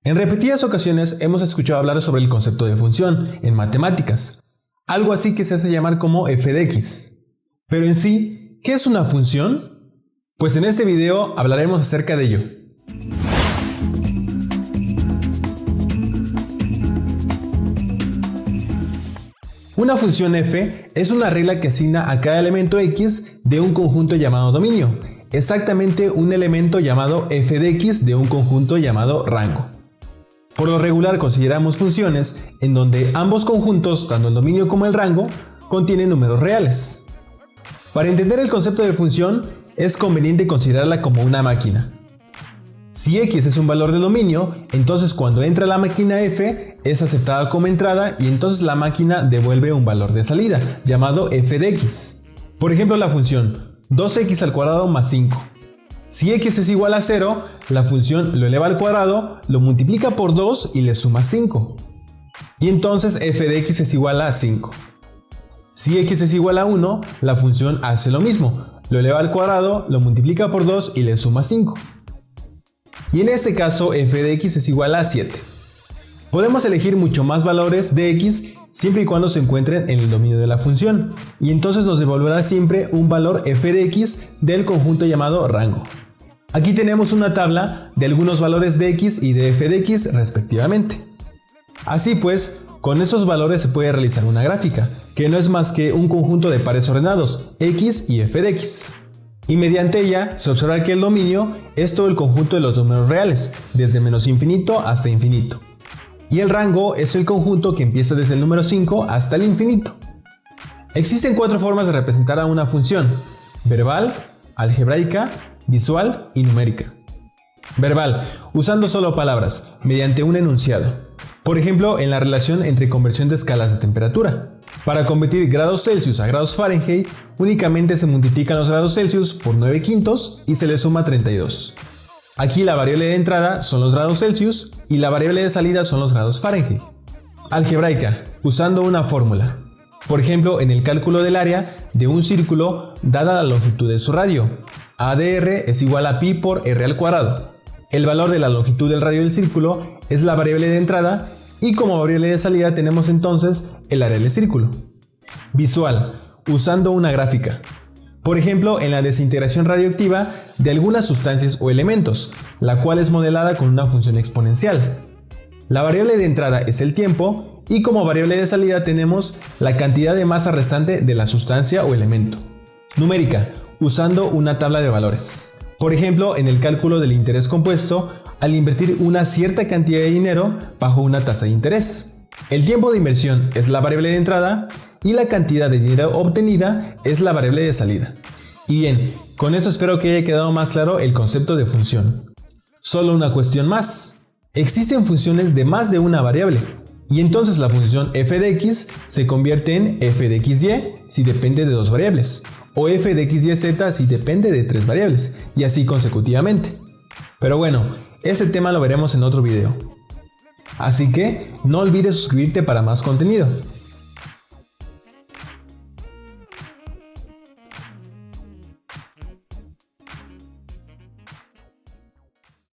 En repetidas ocasiones hemos escuchado hablar sobre el concepto de función en matemáticas, algo así que se hace llamar como f de x. Pero en sí, ¿qué es una función? Pues en este video hablaremos acerca de ello. Una función f es una regla que asigna a cada elemento x de un conjunto llamado dominio, exactamente un elemento llamado f de x de un conjunto llamado rango. Por lo regular consideramos funciones en donde ambos conjuntos, tanto el dominio como el rango, contienen números reales. Para entender el concepto de función, es conveniente considerarla como una máquina. Si x es un valor de dominio, entonces cuando entra la máquina f es aceptada como entrada y entonces la máquina devuelve un valor de salida, llamado f de x. Por ejemplo, la función 2x al cuadrado más 5. Si x es igual a 0, la función lo eleva al cuadrado, lo multiplica por 2 y le suma 5. Y entonces f de x es igual a 5. Si x es igual a 1, la función hace lo mismo, lo eleva al cuadrado, lo multiplica por 2 y le suma 5. Y en este caso f de x es igual a 7. Podemos elegir mucho más valores de x siempre y cuando se encuentren en el dominio de la función, y entonces nos devolverá siempre un valor f de x del conjunto llamado rango. Aquí tenemos una tabla de algunos valores de x y de f de x respectivamente. Así pues, con estos valores se puede realizar una gráfica, que no es más que un conjunto de pares ordenados, x y f de x. Y mediante ella se observa que el dominio es todo el conjunto de los números reales, desde menos infinito hasta infinito. Y el rango es el conjunto que empieza desde el número 5 hasta el infinito. Existen 4 formas de representar a una función: verbal, algebraica, visual y numérica. Verbal, usando solo palabras, mediante un enunciado. Por ejemplo, en la relación entre conversión de escalas de temperatura. Para convertir grados Celsius a grados Fahrenheit, únicamente se multiplican los grados Celsius por 9/5 y se le suma 32. Aquí la variable de entrada son los grados Celsius y la variable de salida son los grados Fahrenheit. Algebraica, usando una fórmula. Por ejemplo, en el cálculo del área de un círculo dada la longitud de su radio. A de r es igual a pi por r al cuadrado. El valor de la longitud del radio del círculo es la variable de entrada y como variable de salida tenemos entonces el área del círculo. Visual, usando una gráfica. Por ejemplo, en la desintegración radioactiva de algunas sustancias o elementos, la cual es modelada con una función exponencial. La variable de entrada es el tiempo y como variable de salida tenemos la cantidad de masa restante de la sustancia o elemento. Numérica, usando una tabla de valores. Por ejemplo, en el cálculo del interés compuesto, al invertir una cierta cantidad de dinero bajo una tasa de interés. El tiempo de inversión es la variable de entrada y la cantidad de dinero obtenida es la variable de salida. Y bien, con esto espero que haya quedado más claro el concepto de función. Solo una cuestión más. Existen funciones de más de una variable, y entonces la función f de x se convierte en f de xy si depende de 2 variables, o f de xyz si depende de 3 variables, y así consecutivamente. Pero bueno, ese tema lo veremos en otro video. Así que no olvides suscribirte para más contenido.